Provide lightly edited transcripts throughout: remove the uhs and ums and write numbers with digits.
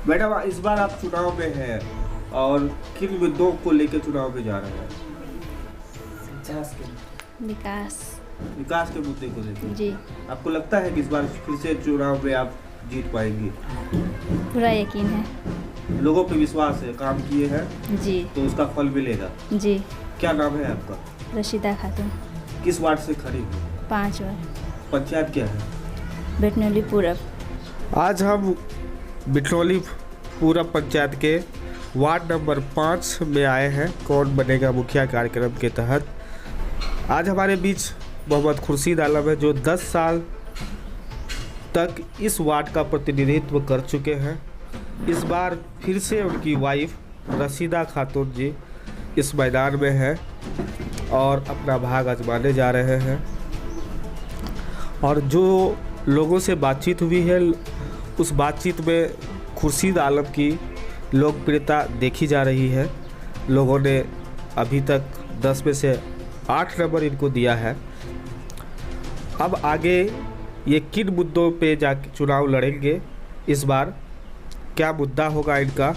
Madam, इस बार आप चुनाव में हैं और किन मुद्दों को लेकर चुनाव में जा रहे हैं? विकास। विकास के मुद्दे को लेकर। जी। आपको लगता है कि इस बार फिर से चुनाव में आप जीत पाएंगी? पूरा यकीन है। लोगों पे विश्वास है, काम किए हैं जी। तो उसका फल मिलेगा। जी। क्या नाम है आपका? रशीदा खातून। किस वार्ड से खड़ी हो? 5 वार्ड। पंचायत क्या है? बिटनौली पूरब। आज हम बिटनौली पूरब पंचायत के वार्ड नंबर 5 में आए हैं कौन बनेगा मुखिया कार्यक्रम के तहत। आज हमारे बीच मोहम्मद खुर्शीद आलम है जो 10 साल तक इस वार्ड का प्रतिनिधित्व कर चुके हैं। इस बार फिर से उनकी वाइफ रशीदा खातून जी इस मैदान में है और अपना भाग आजमाने जा रहे हैं। और जो लोगों से बातचीत हुई है उस बातचीत में खुर्शीद आलम की लोकप्रियता देखी जा रही है। लोगों ने अभी तक 10 में से 8 नंबर इनको दिया है। अब आगे ये किन मुद्दों पे जाके चुनाव लड़ेंगे, इस बार क्या मुद्दा होगा इनका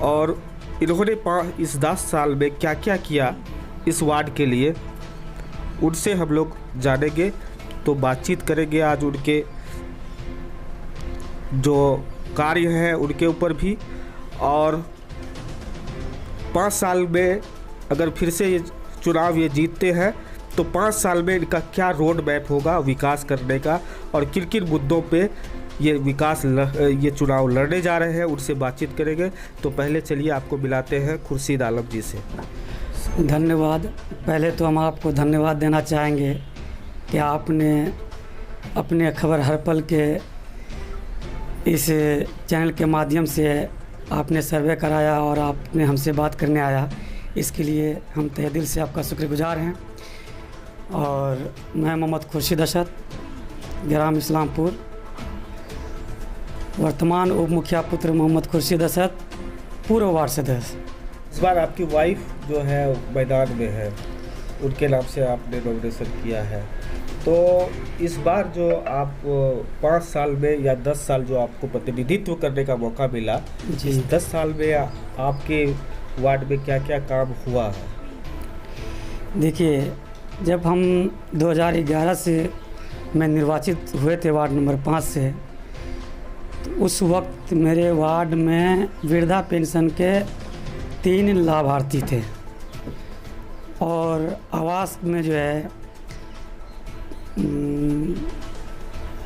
और इन्होंने इस 10 साल में क्या क्या किया इस वार्ड के लिए, उनसे हम लोग जानेंगे। तो बातचीत करेंगे आज उनके जो कार्य हैं उनके ऊपर भी, और 5 साल में अगर फिर से ये चुनाव ये जीतते हैं तो 5 साल में इनका क्या रोड मैप होगा विकास करने का और किन किन मुद्दों पे ये चुनाव लड़ने जा रहे हैं, उनसे बातचीत करेंगे। तो पहले चलिए आपको मिलाते हैं खुर्शीद आलम जी से। धन्यवाद। पहले तो हम आपको धन्यवाद देना चाहेंगे कि आपने अपने खबर हर पल के इस चैनल के माध्यम से आपने सर्वे कराया और आपने हमसे बात करने आया, इसके लिए हम तहे दिल से आपका शुक्रगुजार हैं। और मैं मोहम्मद खुर्शीद अशद, ग्राम इस्लामपुर, वर्तमान उप मुखिया पुत्र मोहम्मद खुर्शीद असद, पूर्व वार्ड सदस्य। इस बार आपकी वाइफ जो है मैदान में है, उनके नाम से आपने नॉमिनेशन किया है। तो इस बार जो आप 5 साल में या 10 साल जो आपको प्रतिनिधित्व करने का मौका मिला, इस 10 साल में आपके वार्ड में क्या क्या काम हुआ है? देखिए, जब हम 2011 से मैं निर्वाचित हुए थे वार्ड नंबर 5 से, तो उस वक्त मेरे वार्ड में वृद्धा पेंशन के 3 लाभार्थी थे और आवास में जो है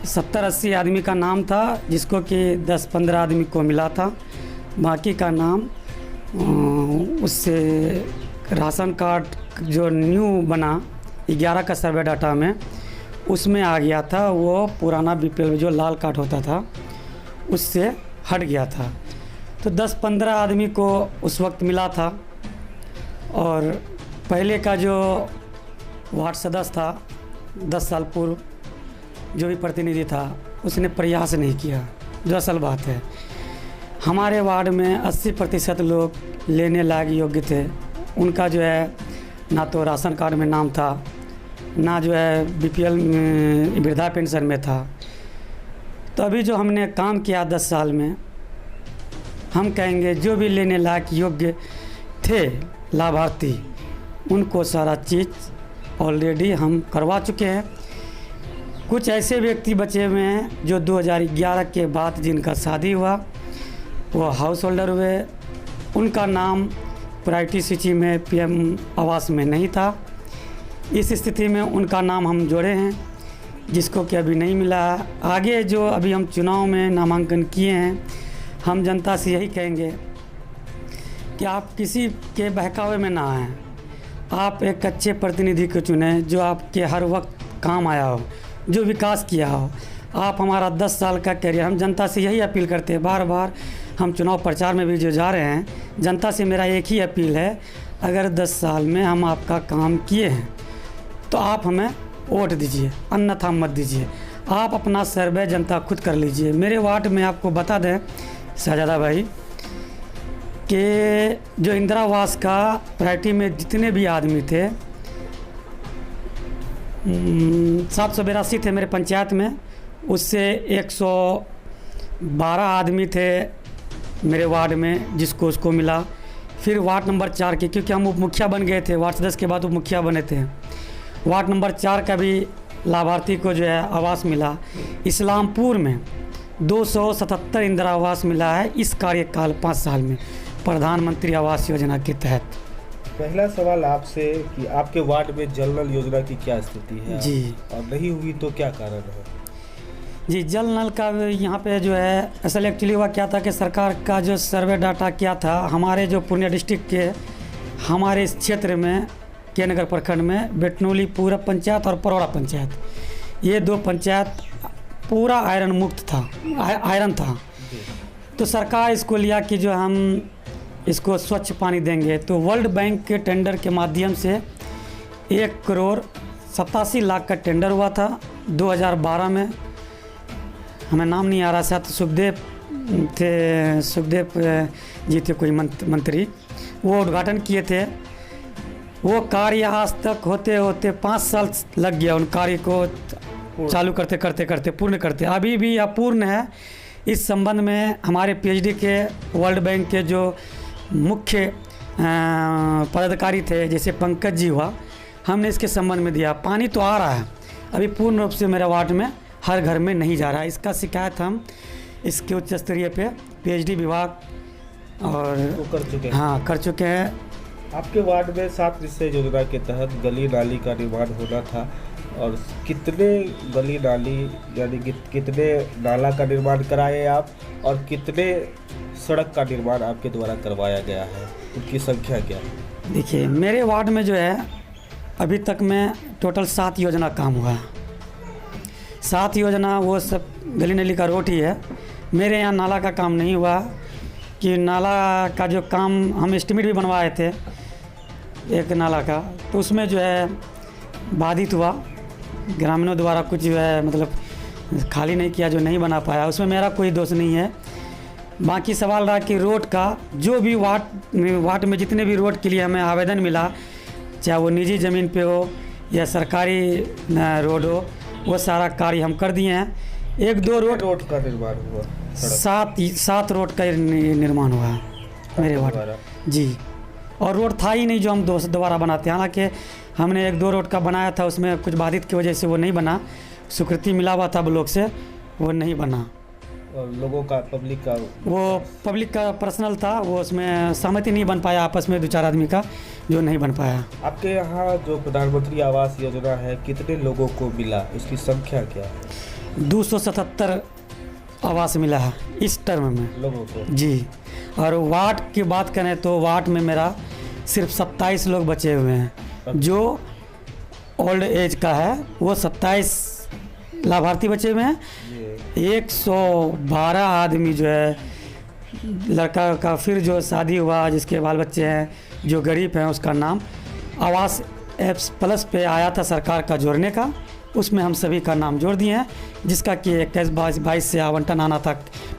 70-80 आदमी का नाम था, जिसको कि 10-15 आदमी को मिला था। बाकी का नाम उससे राशन कार्ड जो न्यू बना 11 का सर्वे डाटा में उसमें आ गया था, वो पुराना बीपीएल जो लाल कार्ड होता था उससे हट गया था। तो 10-15 आदमी को उस वक्त मिला था। और पहले का जो वार्ड सदस्य था 10 साल पूर्व जो भी प्रतिनिधि था, उसने प्रयास नहीं किया। जो असल बात है, हमारे वार्ड में 80% लोग लेने लायक योग्य थे। उनका जो है ना तो राशन कार्ड में नाम था, ना जो है बीपीएल में वृद्धा पेंशन में था। तो अभी जो हमने काम किया 10 साल में, हम कहेंगे जो भी लेने लायक योग्य थे लाभार्थी, उनको सारा चीज़ ऑलरेडी हम करवा चुके हैं। कुछ ऐसे व्यक्ति बचे हुए हैं जो 2011 के बाद जिनका शादी हुआ, वो हाउस होल्डर हुए, उनका नाम प्रायोरिटी सूची में पीएम आवास में नहीं था। इस स्थिति में उनका नाम हम जोड़े हैं, जिसको कि अभी नहीं मिला। आगे जो अभी हम चुनाव में नामांकन किए हैं, हम जनता से यही कहेंगे कि आप किसी के बहकावे में ना आएँ। आप एक अच्छे प्रतिनिधि को चुनें जो आपके हर वक्त काम आया हो, जो विकास किया हो। आप हमारा 10 साल का कैरियर, हम जनता से यही अपील करते हैं। बार बार हम चुनाव प्रचार में भी जो जा रहे हैं, जनता से मेरा एक ही अपील है, अगर 10 साल में हम आपका काम किए हैं तो आप हमें वोट दीजिए, अन्यथा मत दीजिए। आप अपना सर्वे जनता खुद कर लीजिए। मेरे वार्ड में आपको बता दें शहजादा भाई कि जो इंदिरा आवास का प्रायोरिटी में जितने भी आदमी थे, 782 थे मेरे पंचायत में, उससे 112 आदमी थे मेरे वार्ड में जिसको उसको मिला। फिर वार्ड नंबर 4 के, क्योंकि हम उप मुखिया बन गए थे, वार्ड सदस्य के बाद उप मुखिया बने थे, वार्ड नंबर 4 का भी लाभार्थी को जो है आवास मिला। इस्लामपुर में 277 इंदिरा आवास मिला है इस कार्यकाल 5 साल में प्रधानमंत्री आवास योजना के तहत। पहला सवाल आपसे कि आपके वार्ड में जल नल योजना की क्या स्थिति है जी। और नहीं हुई तो क्या कारण है? जी, जल नल का यहाँ पे जो है असल एक्चुअली हुआ क्या था कि सरकार का जो सर्वे डाटा क्या था, हमारे जो पूर्णिया डिस्ट्रिक्ट के हमारे इस क्षेत्र में के नगर प्रखंड में बेटनोली पूरब पंचायत और परोड़ा पंचायत, ये 2 पंचायत पूरा आयरन मुक्त था, आयरन था। तो सरकार इसको लिया कि जो हम इसको स्वच्छ पानी देंगे, तो वर्ल्ड बैंक के टेंडर के माध्यम से 1,87,00,000 का टेंडर हुआ था 2012 में। हमें नाम नहीं आ रहा, शायद सुखदेव जी थे कोई मंत्री, वो उद्घाटन किए थे। वो कार्य आज तक होते होते 5 साल लग गया उन कार्य को चालू करते पूर्ण करते, अभी भी अपूर्ण है। इस संबंध में हमारे पीएचडी के वर्ल्ड बैंक के जो मुख्य पदाधिकारी थे, जैसे पंकज जी हुआ, हमने इसके संबंध में दिया। पानी तो आ रहा है, अभी पूर्ण रूप से मेरे वार्ड में हर घर में नहीं जा रहा है। इसका शिकायत हम इसके उच्च स्तरीय पे पीएचडी विभाग और कर चुके हैं। आपके वार्ड में 7 निश्चय योजना के तहत गली नाली का निर्माण होना था, और कितने गली नाली यानी कि कितने नाला का निर्माण कराए आप, और कितने सड़क का निर्माण आपके द्वारा करवाया गया है, उनकी संख्या क्या है? देखिए, मेरे वार्ड में जो है अभी तक में टोटल 7 योजना काम हुआ है। 7 योजना वो सब गली नली का रोड ही है। मेरे यहाँ नाला का काम नहीं हुआ, कि नाला का जो काम हम एस्टिमेट भी बनवाए थे एक नाला का, तो उसमें जो है बाधित हुआ, ग्रामीणों द्वारा कुछ जो है मतलब खाली नहीं किया, जो नहीं बना पाया, उसमें मेरा कोई दोष नहीं है। बाकी सवाल रहा कि रोड का, जो भी वार्ड में जितने भी रोड के लिए हमें आवेदन मिला, चाहे वो निजी ज़मीन पे हो या सरकारी रोड हो, वो सारा कार्य हम कर दिए हैं। 1-2 रोड का निर्माण हुआ, 7 रोड का निर्माण हुआ है मेरे वार्ड जी। और रोड था ही नहीं जो हम दोबारा बनाते हैं, हालांकि हमने 1-2 रोड का बनाया था, उसमें कुछ बाधित की वजह से वो नहीं बना, स्वीकृति मिला हुआ था ब्लॉक से, वो नहीं बना। और लोगों का पब्लिक का पर्सनल था, वो उसमें सहमति नहीं बन पाया आपस में 2-4 आदमी का, जो नहीं बन पाया। आपके यहाँ जो प्रधानमंत्री आवास योजना है, कितने लोगों को मिला, उसकी संख्या क्या है? 277 आवास मिला है इस टर्म में लोगों को जी। और वार्ड की बात करें तो वार्ड में मेरा सिर्फ 27 लोग बचे हुए हैं। जो ओल्ड एज का है वो 27 लाभार्थी बचे हुए हैं। 112 आदमी जो है लड़का का फिर जो शादी हुआ, जिसके बाल बच्चे हैं, जो गरीब हैं, उसका नाम आवास एप्स प्लस पे आया था सरकार का जोड़ने का, उसमें हम सभी का नाम जोड़ दिए हैं, जिसका कि 21-22 से आवंटन आना था,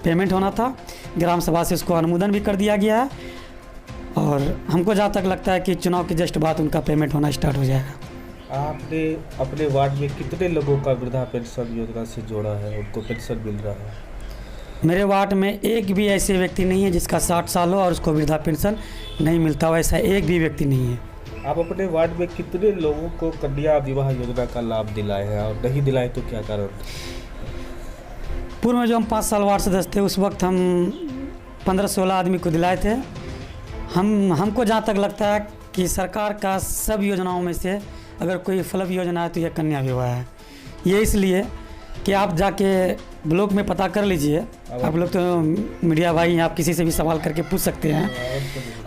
पेमेंट होना था, ग्राम सभा से उसको अनुमोदन भी कर दिया गया है। और हमको जहाँ तक लगता है कि चुनाव के जस्ट बाद उनका पेमेंट होना स्टार्ट हो जाएगा। आपने अपने वार्ड में कितने लोगों का वृद्धा पेंशन योजना से जोड़ा है, उनको पेंशन मिल रहा है? मेरे वार्ड में एक भी ऐसे व्यक्ति नहीं है जिसका 60 साल हो और उसको वृद्धा पेंशन नहीं मिलता हो, ऐसा एक भी व्यक्ति नहीं है। आप अपने वार्ड में कितने लोगों को कन्या विवाह योजना का लाभ दिलाए हैं, और नहीं दिलाए तो क्या कारण? पूर्व में जो हम 5 साल वार्ड सदस्य थे, उस वक्त हम 15-16 आदमी को दिलाए थे। हमको जहाँ तक लगता है कि सरकार का सब योजनाओं में से अगर कोई फलव योजना है तो यह कन्या विवाह है। ये इसलिए कि आप जाके ब्लॉक में पता कर लीजिए, आप लोग तो मीडिया भाई हैं, आप किसी से भी सवाल करके पूछ सकते हैं।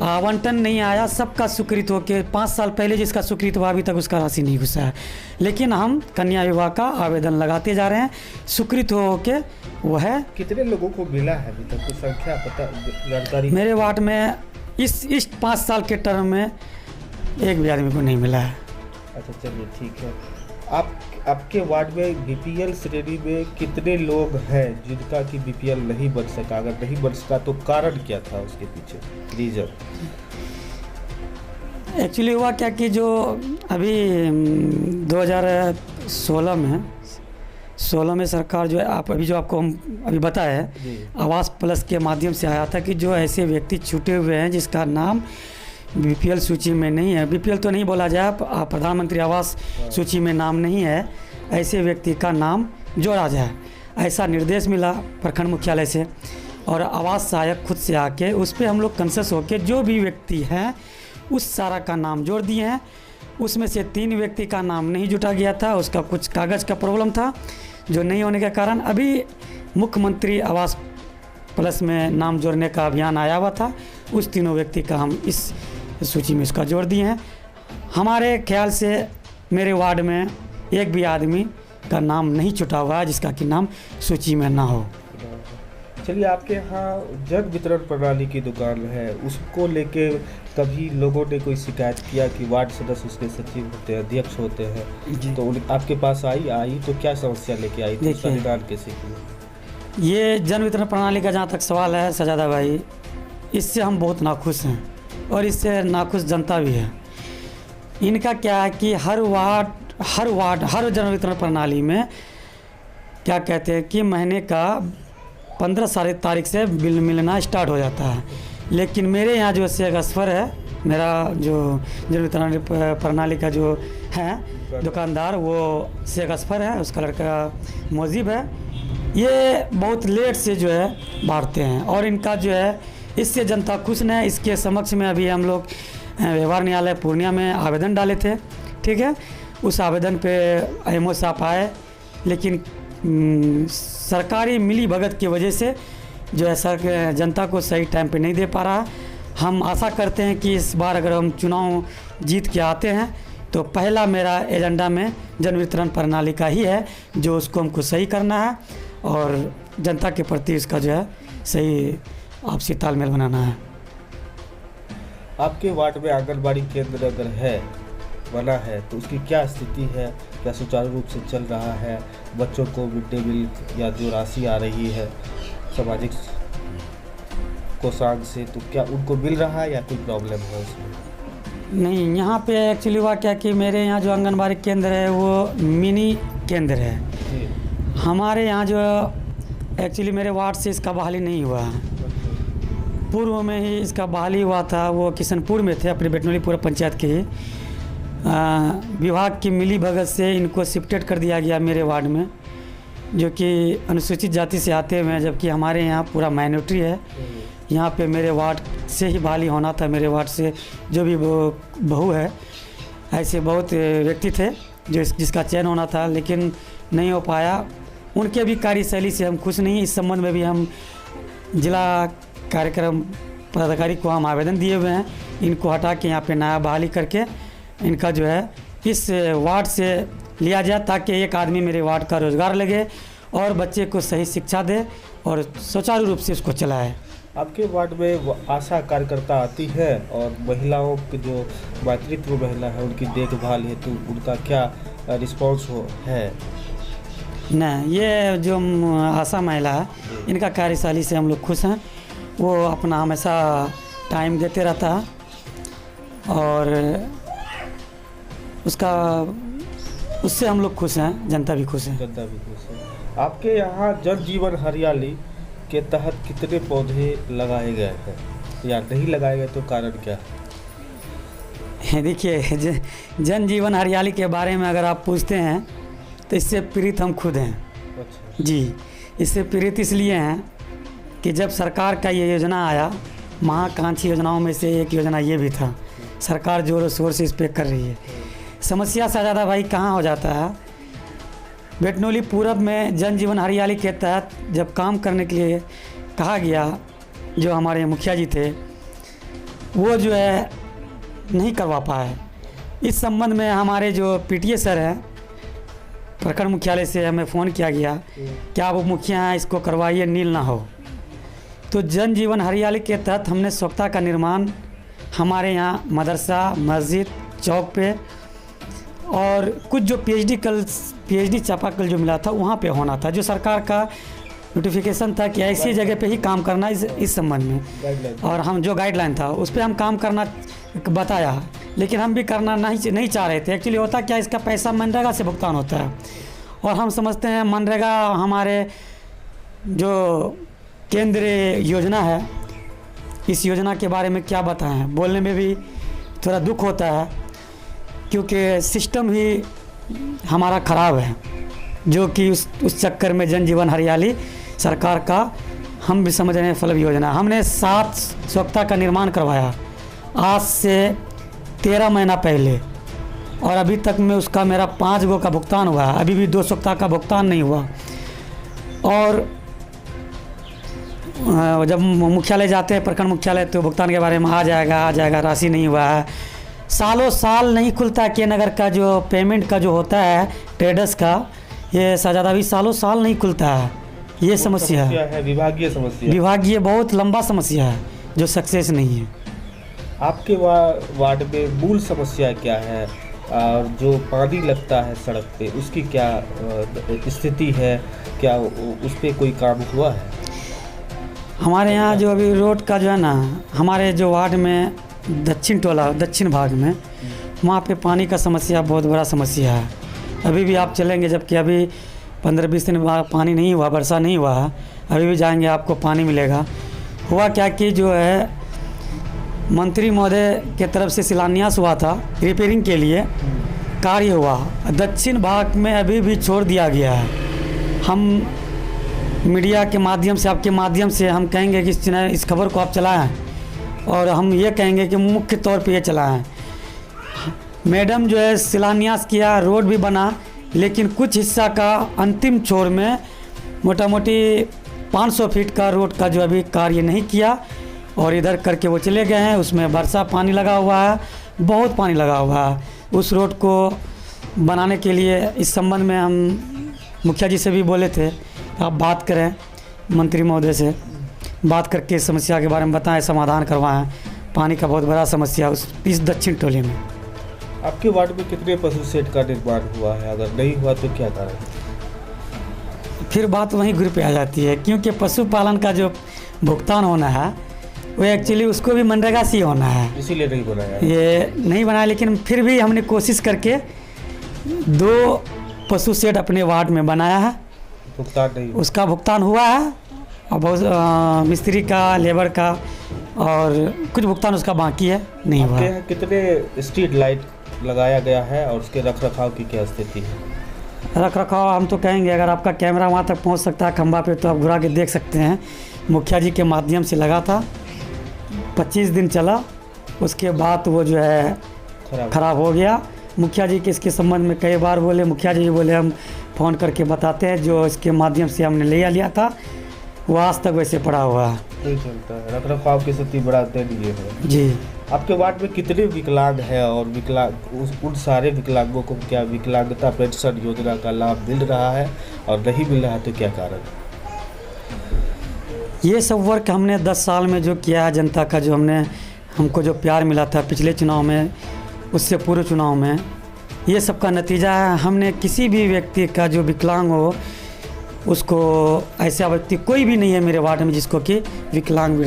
आवंटन नहीं आया, सबका स्वीकृत हो के 5 साल पहले जिसका स्वीकृत हुआ अभी तक उसका राशि नहीं घुसा है, लेकिन हम कन्या विवाह का आवेदन लगाते जा रहे हैं, स्वीकृत हो के वो है। कितने लोगों को मिला है अभी तक, कुछ संख्या पता, जानकारी? मेरे वार्ड में इस 5 साल के टर्म में एक भी आदमी को नहीं मिला है। अच्छा, चलिए ठीक है। आपके वार्ड में बीपीएल श्रेणी में कितने लोग हैं जिनका कि बीपीएल नहीं बन सका? अगर नहीं बन सका तो कारण क्या था उसके पीछे, रीजन? एक्चुअली हुआ क्या कि जो अभी 2016 16 में सरकार जो है आप अभी जो आपको हम अभी बताया है जी। आवास प्लस के माध्यम से आया था कि जो ऐसे व्यक्ति छूटे हुए हैं जिसका नाम बीपीएल सूची में नहीं है, बीपीएल तो नहीं बोला जाए, प्रधानमंत्री आवास सूची में नाम नहीं है, ऐसे व्यक्ति का नाम जोड़ा जाए, ऐसा निर्देश मिला प्रखंड मुख्यालय से। और आवास सहायक खुद से आके उस पर हम लोग कंसस होके जो भी व्यक्ति हैं उस सारा का नाम जोड़ दिए हैं। उसमें से 3 व्यक्ति का नाम नहीं जुटा गया था, उसका कुछ कागज़ का प्रॉब्लम था जो नहीं होने के कारण अभी मुख्यमंत्री आवास प्लस में नाम जोड़ने का अभियान आया हुआ था, उस तीनों व्यक्ति का हम इस सूची में इसका जोड़ दिए हैं। हमारे ख्याल से मेरे वार्ड में एक भी आदमी का नाम नहीं छुटा हुआ है जिसका कि नाम सूची में ना हो। चलिए, आपके यहाँ जन वितरण प्रणाली की दुकान है, उसको लेके कभी लोगों ने कोई शिकायत किया कि वार्ड सदस्य उसके सचिव होते हैं, अध्यक्ष होते हैं, तो आपके पास आई तो क्या समस्या लेके आई थी, उसका निदान कैसे किया? ये जन वितरण प्रणाली का जहाँ तक सवाल है सजादा भाई, इससे हम बहुत नाखुश हैं और इससे नाखुश जनता भी है। इनका क्या है कि हर वार्ड जन वितरण प्रणाली में क्या कहते हैं कि महीने का 15 तारीख से बिल मिलना स्टार्ट हो जाता है, लेकिन मेरे यहाँ जो शेख असफर है, मेरा जो जन वितरण प्रणाली का जो है दुकानदार, वो शेख असफर है, उसका लड़का मोजीब है, ये बहुत लेट से जो है बांटते हैं और इनका जो है इससे जनता खुश नहीं है। इसके समक्ष में अभी हम लोग व्यवहार न्यायालय पूर्णिया में आवेदन डाले थे, ठीक है, उस आवेदन पे एमओ साहब आए, लेकिन सरकारी मिली भगत की वजह से जो है सर जनता को सही टाइम पे नहीं दे पा रहा। हम आशा करते हैं कि इस बार अगर हम चुनाव जीत के आते हैं तो पहला मेरा एजेंडा में जन वितरण प्रणाली का ही है, जो उसको हमको सही करना है और जनता के प्रति इसका जो है सही आपसी तालमेल बनाना है। आपके वार्ड में आंगनबाड़ी केंद्र अगर बना है तो उसकी क्या स्थिति है, क्या सुचारू रूप से चल रहा है? बच्चों को मिड डे मील या जो राशि आ रही है सामाजिक कोषांग से, तो क्या उनको मिल रहा है या कोई प्रॉब्लम है उसमें? नहीं, यहाँ पे एक्चुअली हुआ क्या कि मेरे यहाँ जो आंगनबाड़ी केंद्र है वो मिनी केंद्र है। हमारे यहाँ जो एक्चुअली मेरे वार्ड से इसका बहाली नहीं हुआ है, पूर्व में ही इसका बहाली हुआ था, वो किशनपुर में थे, अपने बेटनौली पूरा पंचायत के ही विभाग की मिली भगत से इनको शिफ्टेड कर दिया गया मेरे वार्ड में, जो कि अनुसूचित जाति से आते हुए हैं, जबकि हमारे यहाँ पूरा माइनॉरिटी है। यहाँ पे मेरे वार्ड से ही बहाली होना था, मेरे वार्ड से जो भी बहू है, ऐसे बहुत व्यक्ति थे जिसका चयन होना था, लेकिन नहीं हो पाया। उनके भी कार्यशैली से हम खुश नहीं। इस संबंध में भी हम जिला कार्यक्रम पदाधिकारी को हम आवेदन दिए हुए हैं, इनको हटा के यहाँ पे नया बहाली करके इनका जो है इस वार्ड से लिया जाए, ताकि एक आदमी मेरे वार्ड का रोज़गार लगे और बच्चे को सही शिक्षा दे और सुचारू रूप से उसको चलाए। आपके वार्ड में आशा कार्यकर्ता आती है और महिलाओं की जो मातृत्व महिला है उनकी देखभाल हेतु उनका क्या रिस्पॉन्स है? नहीं, ये जो आशा महिला है इनका कार्यशैली से हम लोग खुश हैं। वो अपना हमेशा टाइम देते रहता है और उससे हम लोग खुश हैं, जनता भी खुश है। जनता भी खुश है। आपके यहाँ जल जीवन हरियाली के तहत कितने पौधे लगाए गए हैं या नहीं लगाए गए, तो कारण क्या है? देखिए, जन जीवन हरियाली के बारे में अगर आप पूछते हैं तो इससे पीड़ित हम खुद हैं। अच्छा। जी, इससे पीड़ित इसलिए हैं कि जब सरकार का ये योजना आया, महाकांक्षी योजनाओं में से एक योजना ये भी था, सरकार जोरों शोर से इस पर कर रही है। समस्या से ज़्यादा भाई कहाँ हो जाता है, बेटनौली पूरब में जन जीवन हरियाली के तहत जब काम करने के लिए कहा गया, जो हमारे मुखिया जी थे वो जो है नहीं करवा पाए। इस संबंध में हमारे जो पीटीए सर हैं प्रखंड मुख्यालय से हमें फ़ोन किया गया कि आप मुखिया हैं, इसको करवाइए, नील ना हो। तो जन जीवन हरियाली के तहत हमने स्वच्छता का निर्माण हमारे यहाँ मदरसा, मस्जिद, चौक पे और कुछ जो पीएचडी चापाकल जो मिला था वहाँ पे होना था, जो सरकार का नोटिफिकेशन था कि ऐसी जगह पे ही काम करना इस संबंध में, और हम जो गाइडलाइन था उस पर हम काम करना बताया, लेकिन हम भी करना नहीं चाह रहे थे। एक्चुअली होता क्या, इसका पैसा मनरेगा से भुगतान होता है और हम समझते हैं मनरेगा हमारे जो केंद्रीय योजना है, इस योजना के बारे में क्या बताएं, बोलने में भी थोड़ा दुख होता है, क्योंकि सिस्टम ही हमारा ख़राब है, जो कि उस चक्कर में जन जीवन हरियाली सरकार का हम भी समझ रहे हैं फल योजना। हमने 7 स्वच्छता का निर्माण करवाया आज से 13 महीना पहले, और अभी तक में उसका मेरा 5 गो का भुगतान हुआ है, अभी भी 2 स्वच्छता का भुगतान नहीं हुआ। और जब मुख्यालय जाते हैं, प्रखंड मुख्यालय, तो भुगतान के बारे में आ जाएगा, राशि नहीं हुआ है। सालों साल नहीं खुलता के नगर का जो पेमेंट का जो होता है ट्रेडर्स का, ये शहजादा भी सालों साल नहीं खुलता है। ये समस्या है, विभागीय समस्या, विभागीय बहुत लंबा समस्या है जो सक्सेस नहीं है। आपके वार्ड में मूल समस्या क्या है, और जो पानी लगता है सड़क पे उसकी क्या स्थिति है, क्या उस पर कोई काम हुआ है? हमारे यहाँ जो अभी रोड का जो है ना, हमारे जो वार्ड में दक्षिण भाग में, वहाँ पे पानी का समस्या बहुत बड़ा समस्या है। अभी भी आप चलेंगे, जबकि अभी 15-20 दिन बाद पानी नहीं हुआ, वर्षा नहीं हुआ है, अभी भी जाएंगे आपको पानी मिलेगा। हुआ क्या कि जो है मंत्री महोदय के तरफ से शिलान्यास हुआ था, रिपेयरिंग के लिए कार्य हुआ, दक्षिण भाग में अभी भी छोड़ दिया गया है। हम मीडिया के माध्यम से, आपके माध्यम से हम कहेंगे कि इस खबर को आप चलाएं, और हम ये कहेंगे कि मुख्य तौर पे ये चलाएं। मैडम जो है शिलान्यास किया, रोड भी बना, लेकिन कुछ हिस्सा का अंतिम छोर में मोटा मोटी 500 फीट का रोड का जो अभी कार्य नहीं किया, और इधर करके वो चले गए हैं। उसमें वर्षा पानी लगा हुआ है, बहुत पानी लगा हुआ है। उस रोड को बनाने के लिए इस संबंध में हम मुखिया जी से भी बोले थे, आप बात करें मंत्री महोदय से, बात करके इस समस्या के बारे में बताएं, समाधान करवाएं। पानी का बहुत बड़ा समस्या इस दक्षिण टोली में। आपके वार्ड में कितने पशु शेड का निर्माण हुआ है? अगर नहीं हुआ तो क्या कारण? फिर बात वहीं गुरु पे आ जाती है, क्योंकि पशुपालन का जो भुगतान होना है वो एक्चुअली उसको भी मनरेगा से ही होना है, इसीलिए नहीं बनाया। ये नहीं बनाया, लेकिन फिर भी हमने कोशिश करके 2 पशु शेड अपने वार्ड में बनाया है। भुगतान नहीं, उसका भुगतान हुआ है, और बहुत मिस्त्री का, लेबर का, और कुछ भुगतान उसका बाकी है, नहीं हुआ। आपके यहाँ कितने स्ट्रीट लाइट लगाया गया है और उसके रख रखाव की क्या स्थिति है? रख रखाव हम तो कहेंगे, अगर आपका कैमरा वहाँ तक पहुँच सकता है खंबा पे, तो आप घुरा के देख सकते हैं। मुखिया जी के माध्यम से लगा था, 25 दिन चला, उसके बाद वो जो है खराब हो गया। मुखिया जी के इसके संबंध में कई बार बोले, मुखिया जी बोले हम फ़ोन करके बताते हैं, जो इसके माध्यम से हमने लिया था वो आज तक वैसे पड़ा हुआ है, नहीं चलता है। रख रखाव की स्थिति बड़ा दयनीय है जी। आपके वार्ड में कितने विकलांग हैं, और उन सारे विकलांगों को क्या विकलांगता पेंशन योजना का लाभ मिल रहा है, और नहीं मिल रहा है तो क्या कारण? ये सब वर्क हमने 10 साल में जो किया है, जनता का जो हमको जो प्यार मिला था पिछले चुनाव में, उससे पूर्व चुनाव में, ये सब का नतीजा है। हमने किसी भी व्यक्ति का जो विकलांग हो, उसको, ऐसा व्यक्ति कोई भी नहीं है मेरे वार्ड में जिसको कि विकलांग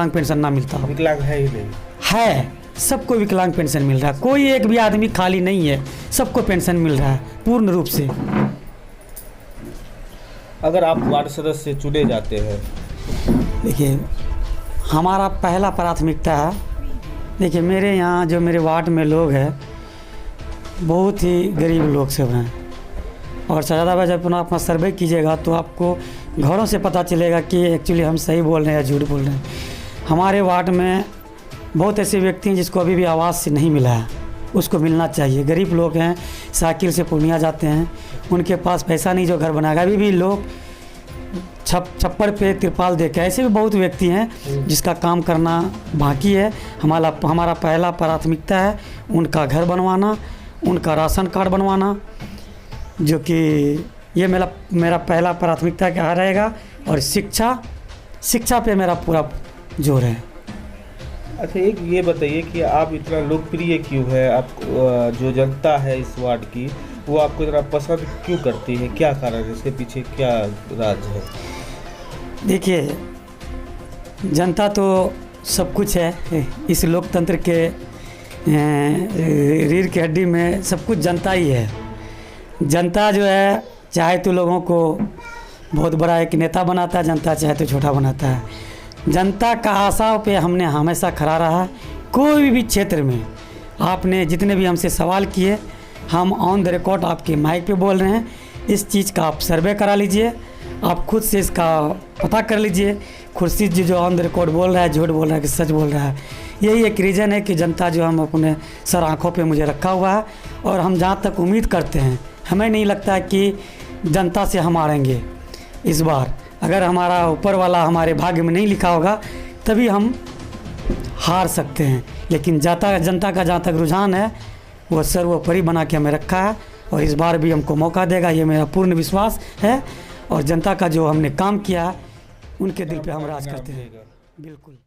पेंशन ना मिलता हो। विकलांग है ही नहीं है, सबको विकलांग पेंशन मिल रहा है, कोई एक भी आदमी खाली नहीं है, सबको पेंशन मिल रहा है पूर्ण रूप से। अगर आप वार्ड सदस्य चुने जाते हैं, देखिए हमारा पहला प्राथमिकता है, देखिए मेरे यहाँ जो मेरे वार्ड में लोग हैं बहुत ही गरीब लोग सब हैं, और शहजादाबाद जब अपना सर्वे कीजिएगा तो आपको घरों से पता चलेगा कि एक्चुअली हम सही बोल रहे हैं या झूठ बोल रहे हैं। हमारे वार्ड में बहुत ऐसे व्यक्ति हैं जिसको अभी भी आवास से नहीं मिला है, उसको मिलना चाहिए। गरीब लोग हैं, साइकिल से पूर्णिया जाते हैं, उनके पास पैसा नहीं जो घर बनाएगा। अभी भी लोग छप्पर पे तिरपाल दे के, ऐसे भी बहुत व्यक्ति हैं जिसका काम करना बाकी है। हमारा पहला प्राथमिकता है उनका घर बनवाना, उनका राशन कार्ड बनवाना, जो कि ये मेरा पहला प्राथमिकता क्या रहेगा। और शिक्षा पे मेरा पूरा जोर है। अच्छा, एक ये बताइए कि आप इतना लोकप्रिय क्यों है? आप जो जनता है इस वार्ड की, वो आपको इतना पसंद क्यों करती है? क्या कारण है? इसके पीछे क्या राज है? देखिए, जनता तो सब कुछ है इस लोकतंत्र के रीढ़ की हड्डी में, सब कुछ जनता ही है। जनता जो है चाहे तो लोगों को बहुत बड़ा एक नेता बनाता है, जनता चाहे तो छोटा बनाता है। जनता का आशा पे हमने हमेशा खड़ा रहा है। कोई भी क्षेत्र में आपने जितने भी हमसे सवाल किए, हम ऑन द रिकॉर्ड आपके माइक पे बोल रहे हैं। इस चीज़ का आप सर्वे करा लीजिए, आप खुद से इसका पता कर लीजिए। खुर्शीद जी जो ऑन द रिकॉर्ड बोल रहा है, झूठ बोल रहा है कि सच बोल रहा है, यही एक रीज़न है कि जनता जो हम अपने सर आँखों पे मुझे रखा हुआ है। और हम जहाँ तक उम्मीद करते हैं, हमें नहीं लगता कि जनता से हम हारेंगे इस बार। अगर हमारा ऊपर वाला हमारे भाग्य में नहीं लिखा होगा तभी हम हार सकते हैं, लेकिन जनता का जहाँ तक रुझान है वो सर्वोपरि बना के हमें रखा है और इस बार भी हमको मौका देगा, ये मेरा पूर्ण विश्वास है। और जनता का जो हमने काम किया उनके दिल पे हम राज करते हैं। बिल्कुल।